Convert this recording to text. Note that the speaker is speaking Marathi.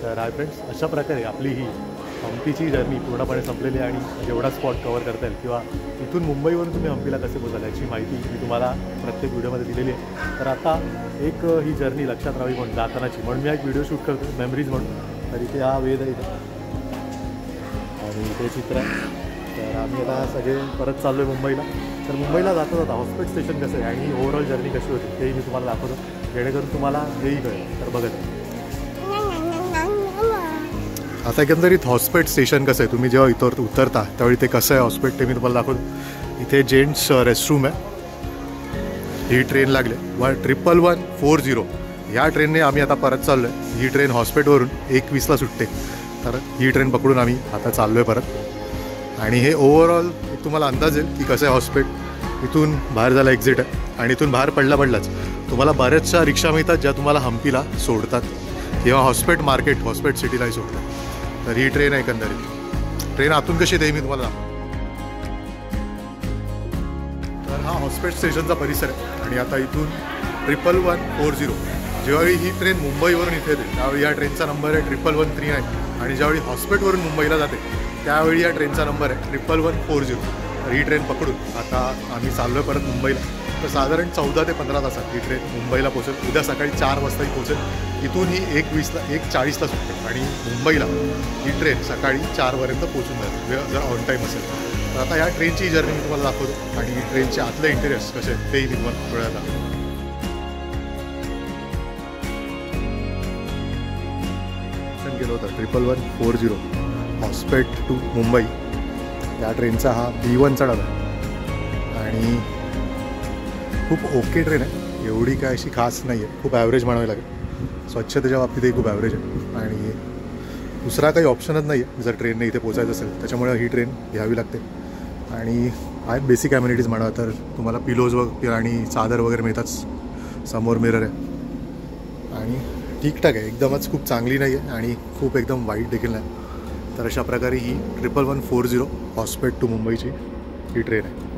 तर हाय फ्रेंड्स, अशा प्रकारे आपली ही हम्पीची जर्नी पूर्णपणे संपलेली आहे आणि जेवढा स्पॉट कवर करता येईल किंवा इथून मुंबईवरून तुम्ही हम्पीला कसे पोचाल याची माहिती मी तुम्हाला प्रत्येक व्हिडिओमध्ये दिलेली आहे. तर आता एक ही जर्नी लक्षात राहावी म्हणून जातानाची म्हणून मी एक व्हिडिओ शूट करतो मेमरीज म्हणून. तर इथे हा वेद आहे इथे आणि इथे चित्र आहे. तर आम्ही आता सगळे परत चाललो आहे मुंबईला. तर मुंबईला जाता जाता हॉस्पिटल स्टेशन कसं आहे आणि ओव्हरऑल जर्नी कशी होती तेही मी तुम्हाला दाखवतो, जेणेकरून तुम्हाला हेही कळेल. तर बघत आता एकंदरीत हॉस्पिटल स्टेशन कसं आहे, तुम्ही जेव्हा इथं उतरता त्यावेळी ते कसं आहे हॉस्पिटल ते मी तुम्हाला दाखवतो. इथे जेंट्स रेस्टरूम आहे. ही ट्रेन लागले 1140. या ट्रेनने आम्ही आता परत चाललो आहे. ही ट्रेन हॉस्पिटलवरून 1:20ला सुटते. तर ही ट्रेन पकडून आम्ही आता चाललो आहे परत. आणि हे ओव्हरऑल एक तुम्हाला अंदाज येईल की कसं आहे हॉस्पिटल. इथून बाहेर झाला एक्झिट आहे आणि इथून बाहेर पडलाच तुम्हाला बऱ्याचशा रिक्षा मिळतात ज्या तुम्हाला हम्पीला सोडतात किंवा हॉस्पिटल मार्केट हॉस्पिटल सिटीलाही सोडतात. तर ही ट्रेन आहे एकंदरीत. ट्रेन आतून कशी येते मी तुम्हाला दाखवतो. तर हा हॉस्पिटल स्टेशनचा परिसर आहे आणि आता इथून 1140 ज्यावेळी ही ट्रेन मुंबईवरून इथे येते त्यावेळी या ट्रेनचा नंबर आहे 1139 आणि ज्यावेळी हॉस्पिटलवरून मुंबईला जाते त्यावेळी या ट्रेनचा नंबर आहे 1140. तर ही ट्रेन पकडून आता आम्ही चाललो आहे परत मुंबईला. तर साधारण 14 ते 15 तासात ही ट्रेन मुंबईला पोहोचेल. उद्या सकाळी 4 वाजताही पोहोचेल. इथून ही 1:40ला सुटते आणि मुंबईला ही ट्रेन सकाळी 4पर्यंत पोहोचून जाईल जर ऑन टाईम असेल. तर आता या ट्रेनची जर्नी मी तुम्हाला दाखवतो आणि ट्रेनचे आतले इंटेरियर्स कसे आहेत तेही मी तुम्हाला थोड्या दाखवतो. गेलो होतं 1140 हॉस्पिटल टू मुंबई. त्या ट्रेनचा हा B1चा डबा आहे आणि खूप ओके ट्रेन आहे. एवढी काय अशी खास नाही आहे, खूप ॲव्हरेज म्हणावी लागेल. स्वच्छतेच्या बाबतीतही खूप ॲव्हरेज आहे आणि दुसरा काही ऑप्शनच नाही आहे जर ट्रेनने इथे पोचायचं असेल. त्याच्यामुळे ही ट्रेन घ्यावी लागते. आणि आहेत बेसिक ॲम्युनिटीज म्हणा तर तुम्हाला पिलोज वगैरे आणि चादर वगैरे मिळतात. समोर मिरर आहे आणि ठीकठाक आहे. एकदमच खूप चांगली नाही आहे आणि खूप एकदम वाईट देखील नाही. तर अशा प्रकारे ही 1140 हॉस्पिटल टू मुंबईची ही ट्रेन आहे.